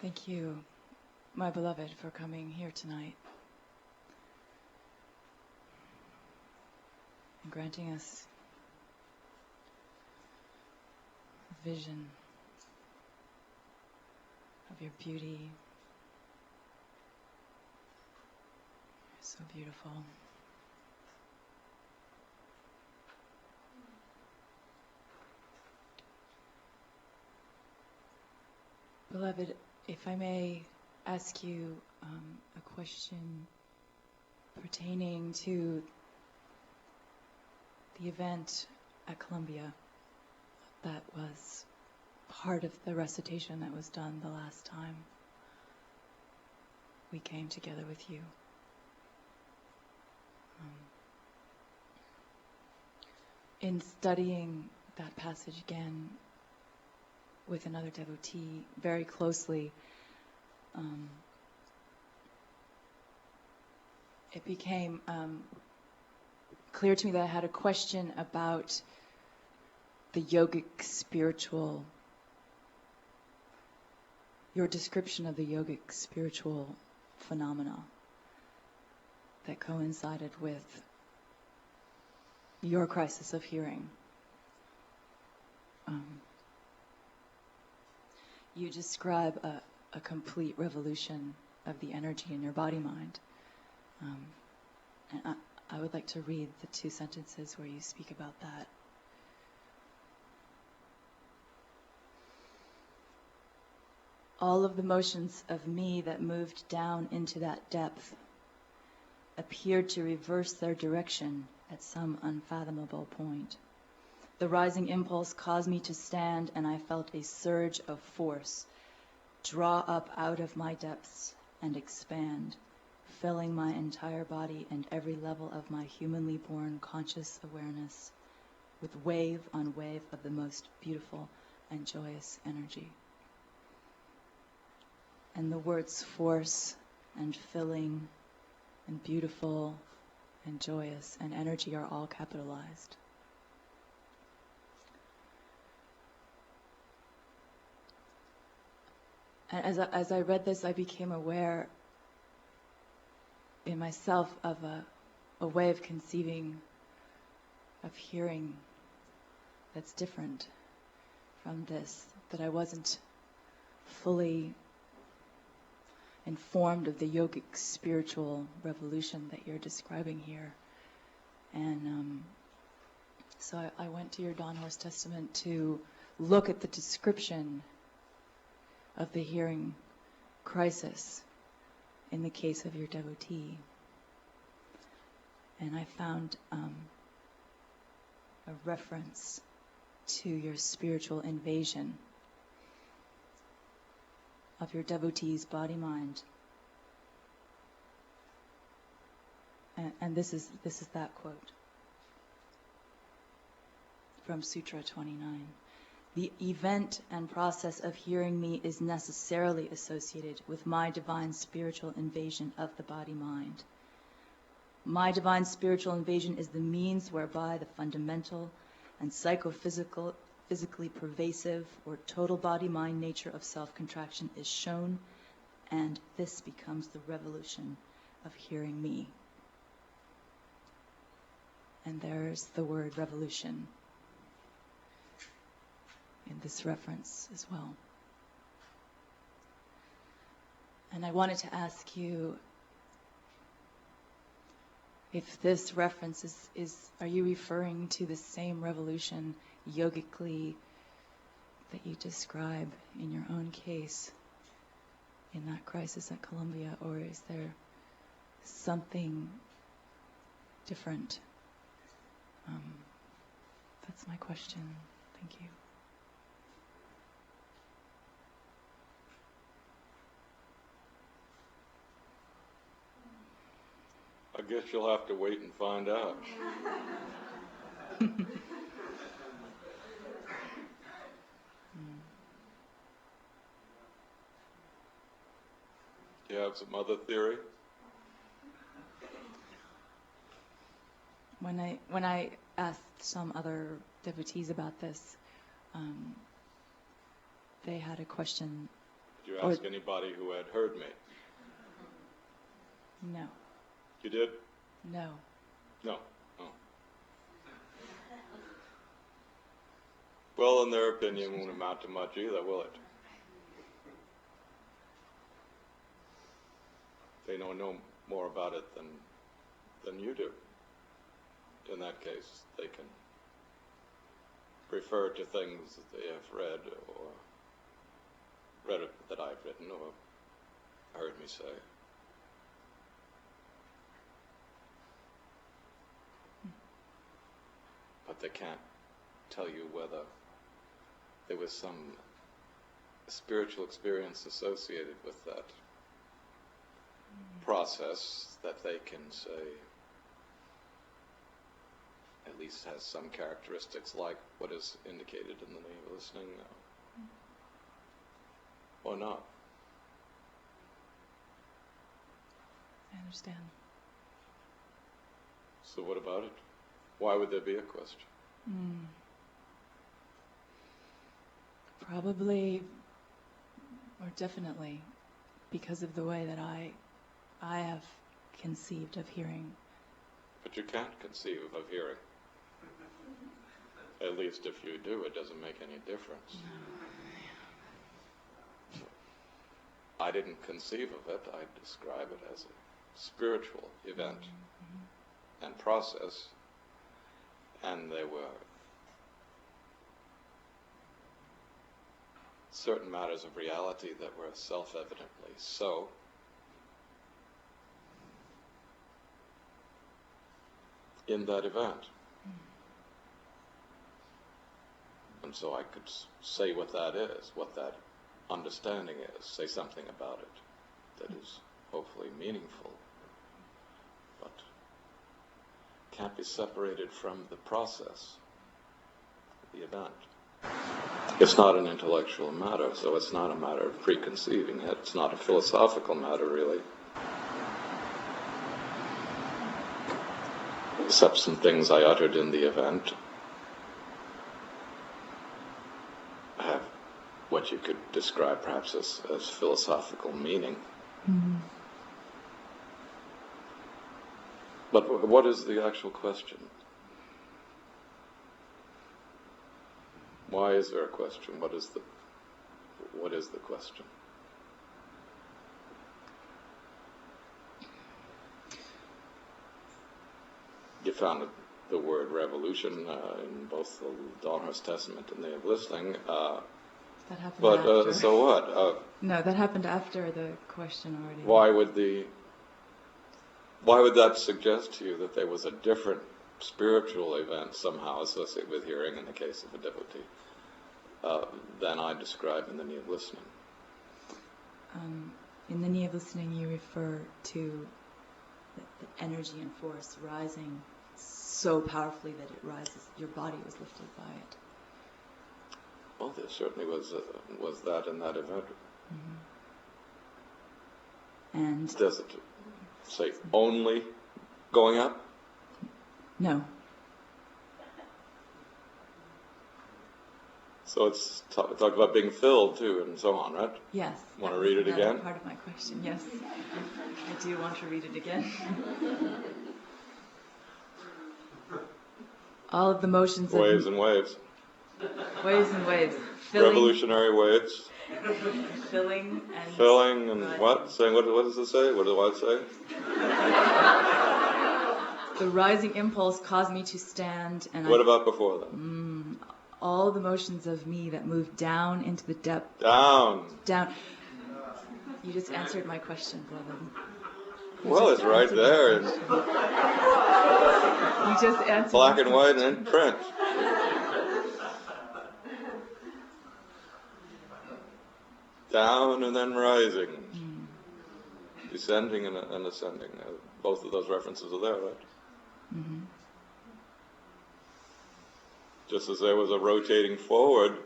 Thank you, my beloved, for coming here tonight and granting us a vision of your beauty. You're so beautiful. Beloved, if I may ask you a question pertaining to the event at Columbia that was part of the recitation that was done the last time we came together with you. In studying that passage again with another devotee very closely, it became clear to me that I had a question about the yogic spiritual, your description of the yogic spiritual phenomena that coincided with your crisis of hearing. You describe a complete revolution of the energy in your body-mind. And I would like to read the 2 sentences where you speak about that. All of the motions of me that moved down into that depth appeared to reverse their direction at some unfathomable point. The rising impulse caused me to stand, and I felt a surge of force draw up out of my depths and expand, filling my entire body and every level of my humanly born conscious awareness with wave on wave of the most beautiful and joyous energy. And the words force and filling and beautiful and joyous and energy are all capitalized. And as I read this, I became aware in myself of a way of conceiving, of hearing that's different from this, that I wasn't fully informed of the yogic spiritual revolution that you're describing here. And so I went to your Dawn Horse Testament to look at the description of the hearing crisis in the case of your devotee. And I found a reference to your spiritual invasion of your devotee's body-mind. And this is that quote from Sutra 29. The event and process of hearing me is necessarily associated with my divine spiritual invasion of the body-mind. My divine spiritual invasion is the means whereby the fundamental and physically pervasive or total body-mind nature of self-contraction is shown, and this becomes the revolution of hearing me. And there's the word revolution in this reference as well. And I wanted to ask you if this reference is are you referring to the same revolution yogically that you describe in your own case in that crisis at Columbia, or is there something different? That's my question. Thank you. I guess you'll have to wait and find out. Do you have some other theory? When I asked some other devotees about this, they had a question Did you ask anybody who had heard me? No. You did? No. No. Oh. Well, in their opinion, won't amount to much either, will it? They know no more about it than you do. In that case, they can refer to things that they have read it that I've written or heard me say. But they can't tell you whether there was some spiritual experience associated with that process that they can say at least has some characteristics like what is indicated in the name of listening or not. I understand. So what about it? Why would there be a question? Probably, or definitely, because of the way that I have conceived of hearing. But you can't conceive of hearing. At least if you do, it doesn't make any difference. I didn't conceive of it. I describe it as a spiritual event and process. And there were certain matters of reality that were self-evidently so. In that event. And so I could say what that is, what that understanding is, say something about it that is hopefully meaningful, but can't be separated from the process, the event. It's not an intellectual matter, so it's not a matter of preconceiving it. It's not a philosophical matter, really. Except some things I uttered in the event have what you could describe perhaps as philosophical meaning. Mm-hmm. But what is the actual question? Why is there a question? What is the question? You found the word revolution in both the Dawnhurst Testament and the of Listening. That happened but after. so what? No, that happened after the question already. Why would that suggest to you that there was a different spiritual event somehow associated with hearing in the case of a devotee than I described in the knee of listening? In the knee of listening, you refer to the energy and force rising so powerfully that it rises. Your body was lifted by it. Well, there certainly was that in that event. Mm-hmm. And does it say only going up? No. So it's talked about being filled too, and so on, right? Yes. Want to read it again? Part of my question, yes. I do want to read it again. All of the motions of waves and waves. Waves and waves. Filling, revolutionary waves. Filling and what? Saying what does it say? What do I say? The rising impulse caused me to stand, and what about before that? All the motions of me that moved down into the depth. Down. You just answered my question, brother. Well, it's right there. You just answered. Black and white and in print. Down and then rising. Descending and ascending. Both of those references are there, right? Mm-hmm. Just as there was a rotating forward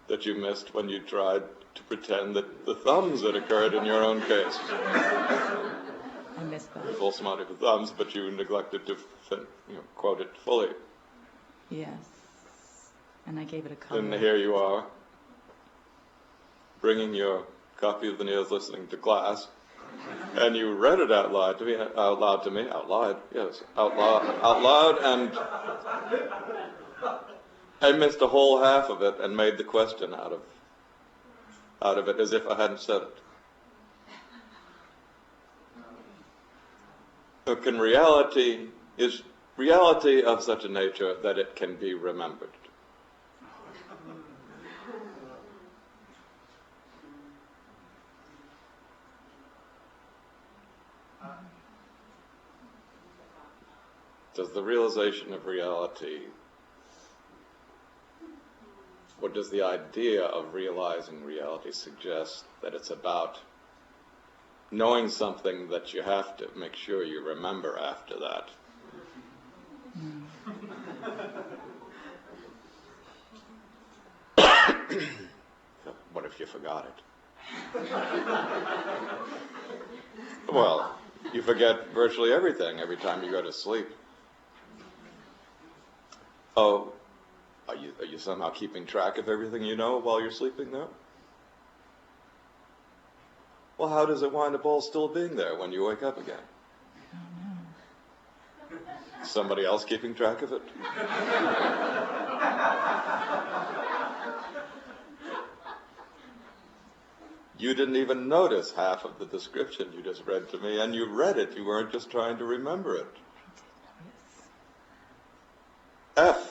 that you missed when you tried to pretend that the thumbs had occurred in your own case. I missed that. Full samadhi of the thumbs, but you neglected to quote it fully. Yes. And I gave it a color. And here you are, bringing your copy of the Neos listening to class, and you read it out loud to me, and I missed a whole half of it and made the question out of it as if I hadn't said it. So is reality of such a nature that it can be remembered? Does the realization of reality, or does the idea of realizing reality suggest that it's about knowing something that you have to make sure you remember after that? What if you forgot it? Well, you forget virtually everything every time you go to sleep. Oh, are you somehow keeping track of everything you know while you're sleeping there? Well, how does it wind up all still being there when you wake up again? I don't know. Somebody else keeping track of it? You didn't even notice half of the description you just read to me, and you read it. You weren't just trying to remember it. Yes. F.